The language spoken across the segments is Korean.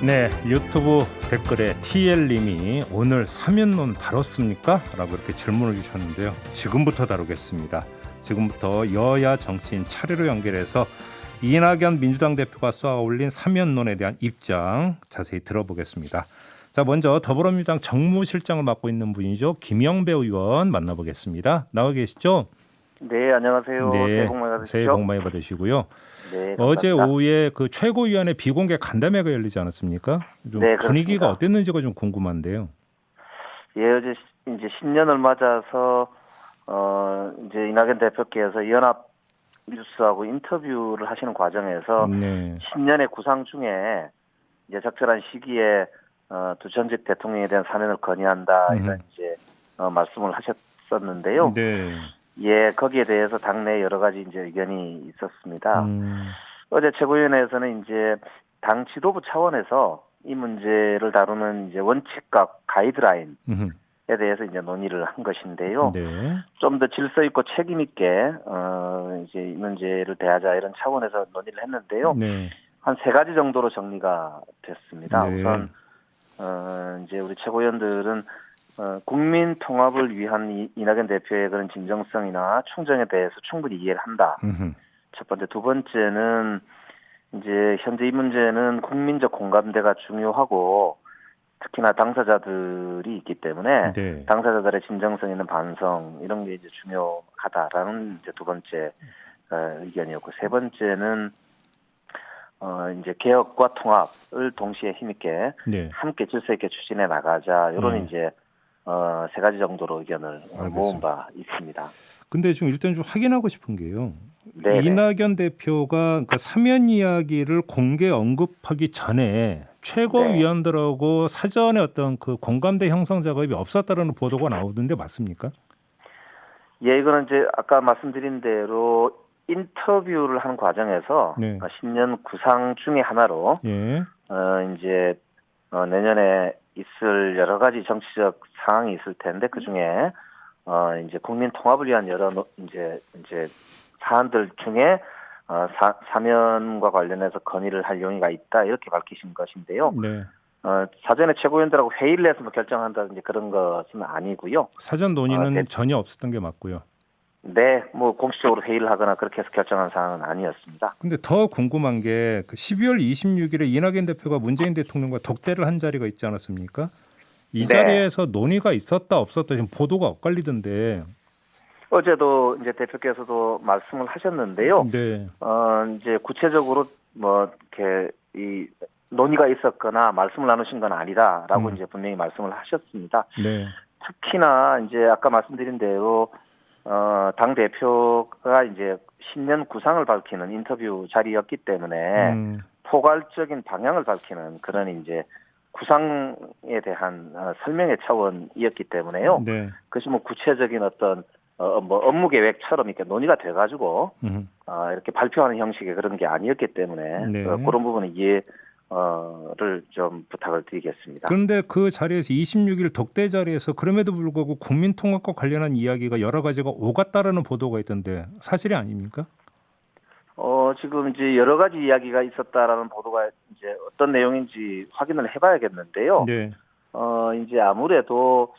네, 유튜브 댓글에 TL님이 오늘 사면론 다뤘습니까? 라고 이렇게 질문을 주셨는데요. 지금부터 다루겠습니다. 지금부터 여야 정치인 차례로 연결해서 이낙연 민주당 대표가 쏘아 올린 사면론에 대한 입장 자세히 들어보겠습니다. 자, 먼저 더불어민주당 정무실장을 맡고 있는 분이죠. 김영배 의원 만나보겠습니다. 나와 계시죠? 네, 안녕하세요. 네, 새해 복 많이 받으십시오. 새해 복 많이 받으시고요. 네, 어제 감사합니다. 오후에 그 최고위원회 비공개 간담회가 열리지 않았습니까? 좀 네, 분위기가 그렇습니다. 어땠는지가 좀 궁금한데요. 예, 어제 이제 신년을 맞아서 이제 이낙연 대표께서 연합 뉴스하고 인터뷰를 하시는 과정에서 네. 신년의 구상 중에 이제 적절한 시기에 두 전직 대통령에 대한 사면을 건의한다 이런 이제 말씀을 하셨었는데요. 네. 예, 거기에 대해서 당내 여러 가지 이제 의견이 있었습니다. 음. 어제 최고위원회에서는 이제 당 지도부 차원에서 이 문제를 다루는 이제 원칙과 가이드라인에 대해서 이제 논의를 한 것인데요. 네. 좀 더 질서 있고 책임 있게 이제 이 문제를 대하자 이런 차원에서 논의를 했는데요. 네. 한 세 가지 정도로 정리가 됐습니다. 네. 우선 이제 우리 최고위원들은 국민 통합을 위한 이낙연 대표의 그런 진정성이나 충정에 대해서 충분히 이해를 한다. 첫 번째, 두 번째는 이제 현재 이 문제는 국민적 공감대가 중요하고 특히나 당사자들이 있기 때문에 네. 당사자들의 진정성 있는 반성 이런 게 이제 중요하다라는 이제 두 번째 의견이었고, 세 번째는 이제 개혁과 통합을 동시에 힘있게 네. 함께 질서 있게 추진해 나가자 이런 네. 이제 세 가지 정도로 의견을 모은 알겠습니다. 바 있습니다. 근데 지금 일단 좀 확인하고 싶은 게요. 네네. 이낙연 대표가 그 사면 이야기를 공개 언급하기 전에 최고위원들하고 사전에 어떤 그 공감대 형성 작업이 없었다라는 보도가 나오던데 맞습니까? 예, 이거는 이제 아까 말씀드린 대로 인터뷰를 하는 과정에서 네. 신년 구상 중에 하나로 예. 이제 내년에 있을 여러 가지 정치적 상황이 있을 텐데 그 중에 이제 국민 통합을 위한 여러 이제 사안들 중에 사면과 관련해서 건의를 할 용의가 있다 이렇게 밝히신 것인데요. 네. 사전에 최고위원들하고 회의를 해서 뭐 결정한다든지 그런 것은 아니고요. 사전 논의는 전혀 없었던 게 맞고요. 네, 뭐 공식적으로 회의를 하거나 그렇게 해서 결정한 사항은 아니었습니다. 근데 더 궁금한 게 그 12월 26일에 이낙연 대표가 문재인 대통령과 독대를 한 자리가 있지 않았습니까? 이 네. 자리에서 논의가 있었다 없었다 지금 보도가 엇갈리던데. 어제도 이제 대표께서도 말씀을 하셨는데요. 네. 이제 구체적으로 뭐 이렇게 이 논의가 있었거나 말씀을 나누신 건 아니다라고 이제 분명히 말씀을 하셨습니다. 네. 특히나 이제 아까 말씀드린 대로 당 대표가 이제 신년 구상을 밝히는 인터뷰 자리였기 때문에 포괄적인 방향을 밝히는 그런 이제 구상에 대한 설명의 차원이었기 때문에요. 네. 그것이 뭐 구체적인 어떤 뭐 업무 계획처럼 이렇게 논의가 돼가지고 이렇게 발표하는 형식의 그런 게 아니었기 때문에 네. 그런 부분은 이해를 좀 부탁을 드리겠습니다. 그런데 그 자리에서 26일 독대 자리에서 그럼에도 불구하고 국민통합과 관련한 이야기가 여러 가지가 오갔다라는 보도가 있던데 사실이 아닙니까? 지금 이제 여러 가지 이야기가 있었다라는 보도가 이제 어떤 내용인지 확인을 해봐야겠는데요. 네. 이제 아무래도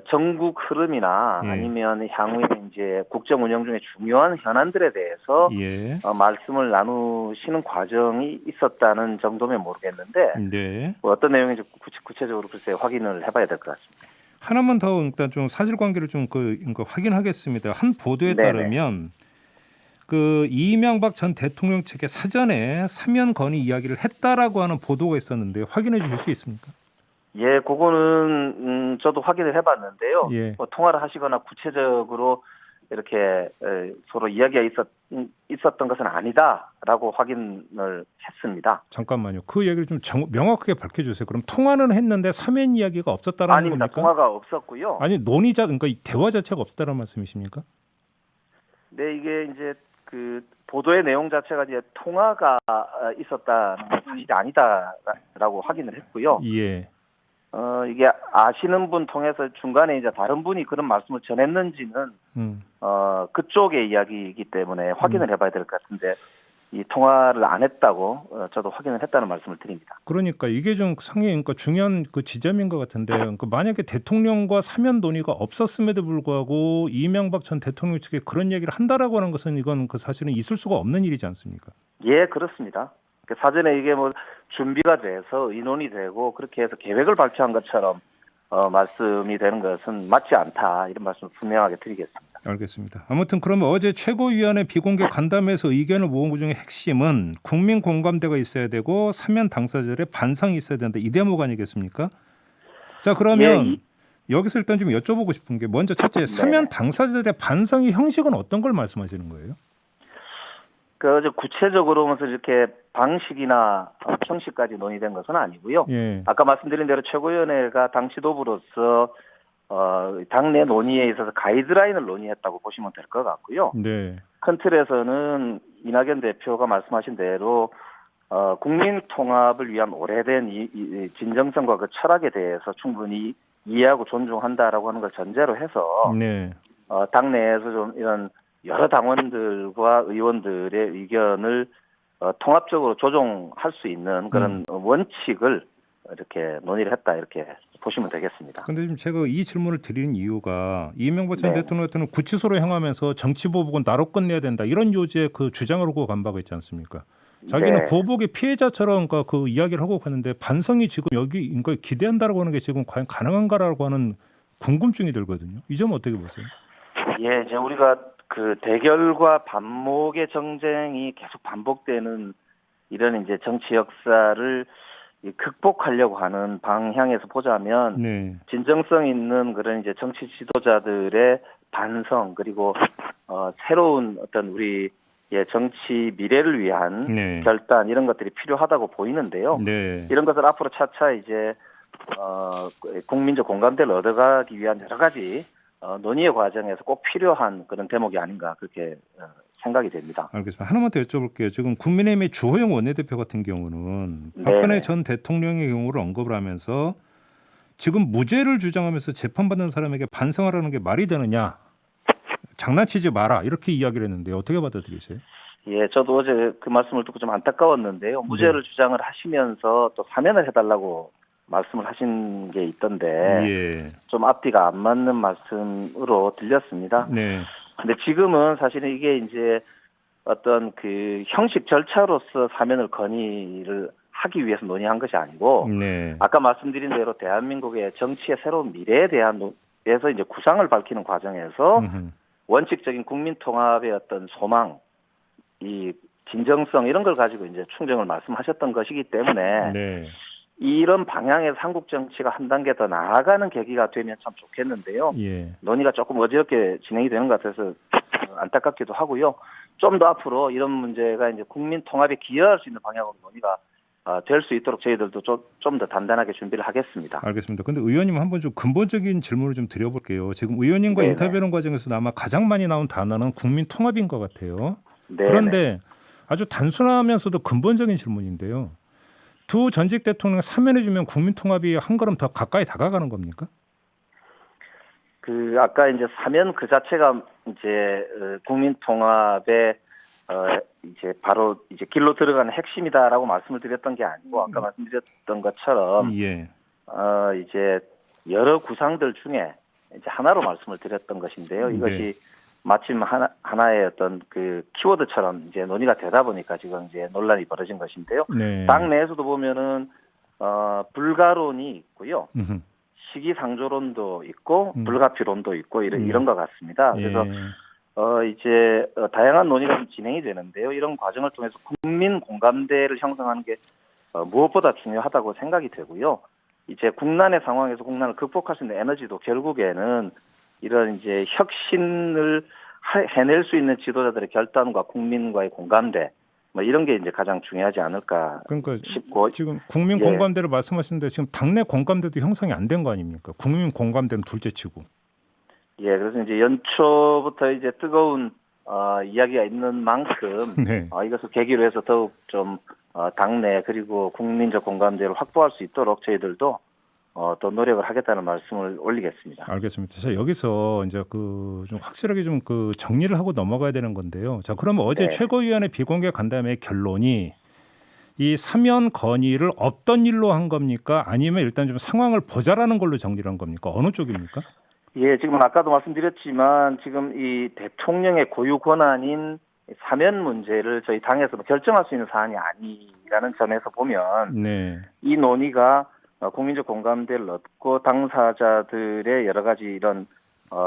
전국 흐름이나 예. 아니면 향후에 이제 국정 운영 중에 중요한 현안들에 대해서 예. 말씀을 나누시는 과정이 있었다는 정도면 모르겠는데 네. 뭐 어떤 내용인지 구체적으로 글쎄 확인을 해봐야 될 것 같습니다. 하나만 더 일단 좀 사실관계를 좀 확인하겠습니다. 한 보도에 네네. 따르면 그 이명박 전 대통령 측에 사전에 사면 건의 이야기를 했다라고 하는 보도가 있었는데 확인해 주실 수 있습니까? 예, 그거는 저도 확인을 해봤는데요. 예. 뭐 통화를 하시거나 구체적으로 이렇게 서로 이야기가 있었던 것은 아니다라고 확인을 했습니다. 잠깐만요. 그 얘기를 좀 명확하게 밝혀주세요. 그럼 통화는 했는데 사면 이야기가 없었다라는 아닙니다. 겁니까? 통화가 없었고요. 아니 그러니까 대화 자체가 없었다는 말씀이십니까? 네, 이게 이제 그 보도의 내용 자체가 이제 통화가 있었다는 건 사실이 아니다라고 확인을 했고요. 예. 이게 아시는 분 통해서 중간에 이제 다른 분이 그런 말씀을 전했는지는 그쪽의 이야기이기 때문에 확인을 해봐야 될 것 같은데 이 통화를 안 했다고 저도 확인을 했다는 말씀을 드립니다. 그러니까 이게 좀 상당히 그러니까 중요한 그 지점인 것 같은데 그러니까 만약에 대통령과 사면 논의가 없었음에도 불구하고 이명박 전 대통령 측에 그런 얘기를 한다라고 하는 것은 이건 그 사실은 있을 수가 없는 일이지 않습니까? 예, 그렇습니다. 사전에 이게 뭐 준비가 돼서 의논이 되고 그렇게 해서 계획을 발표한 것처럼 말씀이 되는 것은 맞지 않다 이런 말씀을 분명하게 드리겠습니다. 알겠습니다. 아무튼 그러면 어제 최고위원회 비공개 간담회에서 의견을 모은 것 중에 핵심은 국민 공감대가 있어야 되고 사면 당사자들의 반성이 있어야 된다. 이 대목 아니겠습니까? 자 그러면 여기서 일단 좀 여쭤보고 싶은 게 먼저 첫째 사면 당사자들의 반성의 형식은 어떤 걸 말씀하시는 거예요? 어제 구체적으로 이렇게 방식이나 형식까지 논의된 것은 아니고요. 예. 아까 말씀드린 대로 최고위원회가 당 지도부로서 당내 논의에 있어서 가이드라인을 논의했다고 보시면 될 것 같고요. 네. 큰 틀에서는 이낙연 대표가 말씀하신 대로 국민 통합을 위한 오래된 이 진정성과 그 철학에 대해서 충분히 이해하고 존중한다라고 하는 걸 전제로 해서 네. 당내에서 좀 이런 여러 당원들과 의원들의 의견을 통합적으로 조정할 수 있는 그런 원칙을 이렇게 논의를 했다 이렇게 보시면 되겠습니다. 그런데 지금 제가 이 질문을 드리는 이유가 이명박 전 대통령 같은 구치소로 향하면서 정치 보복은 나로 끝내야 된다 이런 요지의 그 주장을 하고 간 바가 있지 않습니까? 자기는 보복의 피해자처럼 그 이야기를 하고 가는데 반성이 지금 여기 이걸 기대한다라고 하는 게 지금 과연 가능한가라고 하는 궁금증이 들거든요. 이 점 어떻게 보세요? 예, 이제 우리가 그 대결과 반목의 정쟁이 계속 반복되는 이런 이제 정치 역사를 극복하려고 하는 방향에서 보자면 네. 진정성 있는 그런 이제 정치 지도자들의 반성 그리고 새로운 어떤 우리의 정치 미래를 위한 결단 이런 것들이 필요하다고 보이는데요. 네. 이런 것을 앞으로 차차 이제 국민적 공감대를 얻어가기 위한 여러 가지 논의의 과정에서 꼭 필요한 그런 대목이 아닌가 그렇게 생각이 됩니다. 알겠습니다. 하나만 더 여쭤볼게요. 지금 국민의힘의 주호영 원내대표 같은 경우는 박근혜 전 대통령의 경우를 언급을 하면서 지금 무죄를 주장하면서 재판받는 사람에게 반성하라는 게 말이 되느냐. 장난치지 마라. 이렇게 이야기를 했는데 어떻게 받아들이세요? 예, 저도 어제 그 말씀을 듣고 좀 안타까웠는데요. 무죄를 주장을 하시면서 또 사면을 해달라고 말씀을 하신 게 있던데 좀 앞뒤가 안 맞는 말씀으로 들렸습니다. 네. 근데 지금은 사실은 이게 이제 어떤 그 형식 절차로서 사면을 건의를 하기 위해서 논의한 것이 아니고 아까 말씀드린 대로 대한민국의 정치의 새로운 미래에 대한 에서 이제 구상을 밝히는 과정에서 원칙적인 국민 통합의 어떤 소망, 이 진정성 이런 걸 가지고 이제 충정을 말씀하셨던 것이기 때문에 이런 방향에서 한국 정치가 한 단계 더 나아가는 계기가 되면 참 좋겠는데요. 논의가 조금 어지럽게 진행이 되는 것 같아서 안타깝기도 하고요. 좀 더 앞으로 이런 문제가 이제 국민 통합에 기여할 수 있는 방향으로 논의가 될 수 있도록 저희들도 좀 더 단단하게 준비를 하겠습니다. 알겠습니다. 그런데 의원님 한번 좀 근본적인 질문을 좀 드려볼게요. 지금 의원님과 인터뷰하는 과정에서 아마 가장 많이 나온 단어는 국민 통합인 것 같아요. 그런데 아주 단순하면서도 근본적인 질문인데요. 두 전직 대통령 사면해주면 국민 통합이 한 걸음 더 가까이 다가가는 겁니까? 그 아까 이제 사면 그 자체가 이제 국민 통합의 이제 바로 이제 길로 들어가는 핵심이다라고 말씀을 드렸던 게 아니고 아까 말씀드렸던 것처럼 이제 여러 구상들 중에 이제 하나로 말씀을 드렸던 것인데요. 이것이 마침 하나의 어떤 그 키워드처럼 이제 논의가 되다 보니까 지금 이제 논란이 벌어진 것인데요. 당 내에서도 보면은 불가론이 있고요. 시기상조론도 있고 불가피론도 있고 이런 것 같습니다. 그래서 이제 다양한 논의가 좀 진행이 되는데요. 이런 과정을 통해서 국민 공감대를 형성하는 게 무엇보다 중요하다고 생각이 되고요. 이제 국난의 상황에서 국난을 극복할 수 있는 에너지도 결국에는 이런 이제 혁신을 해낼 수 있는 지도자들의 결단과 국민과의 공감대 뭐 이런 게 이제 가장 중요하지 않을까 싶고 지금 국민 공감대를 말씀하시는데 지금 당내 공감대도 형성이 안 된 거 아닙니까? 국민 공감대는 둘째치고. 예, 그래서 이제 연초부터 이제 뜨거운 이야기가 있는 만큼 이것을 계기로 해서 더욱 좀 당내 그리고 국민적 공감대를 확보할 수 있도록 저희들도 더 노력을 하겠다는 말씀을 올리겠습니다. 알겠습니다. 자, 여기서 이제 그 좀 확실하게 좀 그 정리를 하고 넘어가야 되는 건데요. 자, 그러면 어제 네. 최고위원회 비공개 간담회 결론이 이 사면 건의를 없던 일로 한 겁니까? 아니면 일단 좀 상황을 보자라는 걸로 정리를 한 겁니까? 어느 쪽입니까? 예, 지금 아까도 말씀드렸지만 지금 이 대통령의 고유 권한인 사면 문제를 저희 당에서 결정할 수 있는 사안이 아니라는 점에서 보면 네. 이 논의가 국민적 공감대를 얻고 당사자들의 여러 가지 이런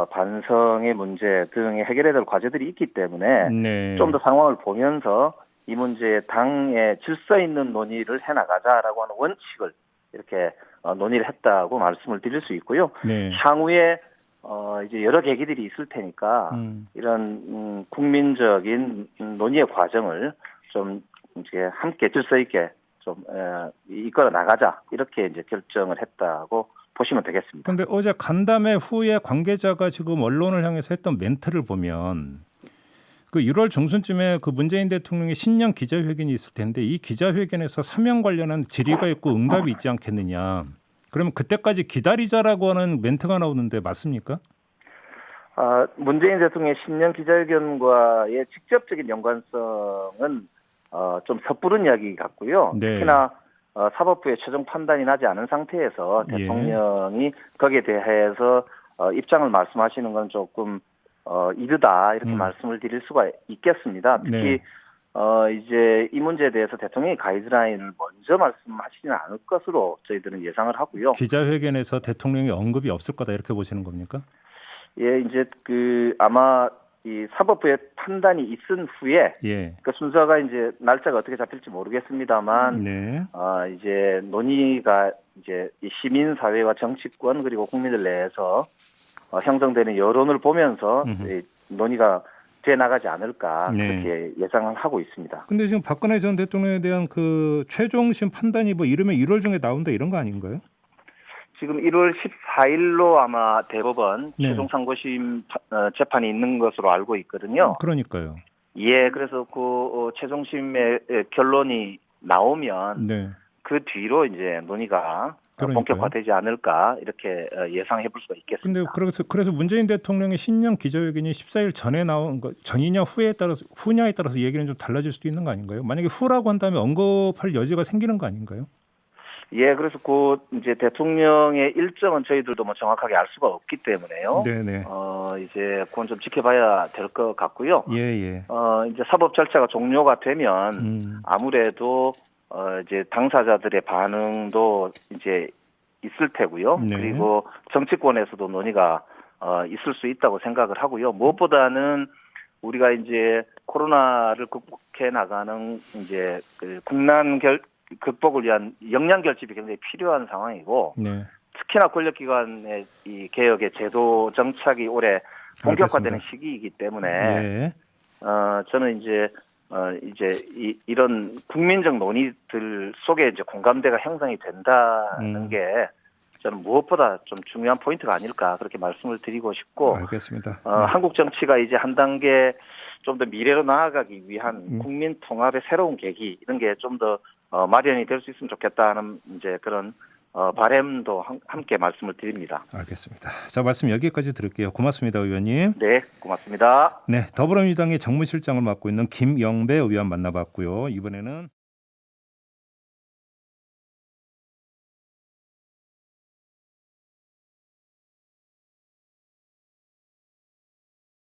반성의 문제 등의 해결해야 될 과제들이 있기 때문에 네. 좀 더 상황을 보면서 이 문제에 당의 질서 있는 논의를 해나가자라고 하는 원칙을 이렇게 논의를 했다고 말씀을 드릴 수 있고요. 네. 향후에 이제 여러 계기들이 있을 테니까 이런 국민적인 논의의 과정을 좀 이제 함께 질서 있게 좀 이끌어 나가자 이렇게 이제 결정을 했다고 보시면 되겠습니다. 그런데 어제 간담회 후에 관계자가 지금 언론을 향해서 했던 멘트를 보면 그 1월 중순쯤에 그 문재인 대통령의 신년 기자회견이 있을 텐데 이 기자회견에서 사면 관련한 질의가 있고 응답이 있지 않겠느냐. 그러면 그때까지 기다리자라고 하는 멘트가 나오는데 맞습니까? 문재인 대통령의 신년 기자회견과의 직접적인 연관성은 좀 섣부른 이야기 같고요. 네. 특히나 사법부의 최종 판단이 나지 않은 상태에서 대통령이 거기에 대해서 입장을 말씀하시는 건 조금 이르다 이렇게 말씀을 드릴 수가 있겠습니다. 특히 네. 이제 이 문제에 대해서 대통령이 가이드라인을 먼저 말씀하시지는 않을 것으로 저희들은 예상을 하고요. 기자회견에서 대통령의 언급이 없을 거다 이렇게 보시는 겁니까? 예, 이제 아마 이 사법부의 판단이 있은 후에 예. 그 순서가 이제 날짜가 어떻게 잡힐지 모르겠습니다만 네. 이제 논의가 이제 이 시민 사회와 정치권 그리고 국민들 내에서 형성되는 여론을 보면서 논의가 돼 나가지 않을까 네. 그렇게 예상을 하고 있습니다. 근데 지금 박근혜 전 대통령에 대한 그 최종심 판단이 뭐 이르면 1월 중에 나온다 이런 거 아닌가요? 지금 1월 14일로 아마 대법원 네. 최종 상고심 재판이 있는 것으로 알고 있거든요. 그러니까요. 예, 그래서 그 최종심의 결론이 나오면 네. 그 뒤로 이제 논의가 그러니까요. 본격화되지 않을까 이렇게 예상해 볼 수가 근데 있겠습니다. 그래서 문재인 대통령의 신년 기자회견이 14일 전에 나온 거 전이냐 후냐에 따라서 얘기는 좀 달라질 수도 있는 거 아닌가요? 만약에 후라고 한다면 언급할 여지가 생기는 거 아닌가요? 예, 그래서 그 이제 대통령의 일정은 저희들도 뭐 정확하게 알 수가 없기 때문에요. 네네. 이제 그건 좀 지켜봐야 될 것 같고요. 예예. 이제 사법 절차가 종료가 되면 아무래도 이제 당사자들의 반응도 이제 있을 테고요. 네. 그리고 정치권에서도 논의가 있을 수 있다고 생각을 하고요. 무엇보다는 우리가 이제 코로나를 극복해 나가는 이제 그 국난 극복을 위한 역량 결집이 굉장히 필요한 상황이고 네. 특히나 권력기관의 이 개혁의 제도 정착이 올해 본격화되는 시기이기 때문에 예. 저는 이제 이런 국민적 논의들 속에 이제 공감대가 형성이 된다는 게 저는 무엇보다 좀 중요한 포인트가 아닐까 그렇게 말씀을 드리고 싶고 알겠습니다. 한국 정치가 이제 한 단계 좀 더 미래로 나아가기 위한 국민 통합의 새로운 계기 이런 게 좀 더 마련이 될 수 있으면 좋겠다는 이제 그런 바람도 함께 말씀을 드립니다. 알겠습니다. 자, 말씀 여기까지 들을게요. 고맙습니다, 의원님. 네, 고맙습니다. 네, 더불어민주당의 정무실장을 맡고 있는 김영배 의원 만나봤고요. 이번에는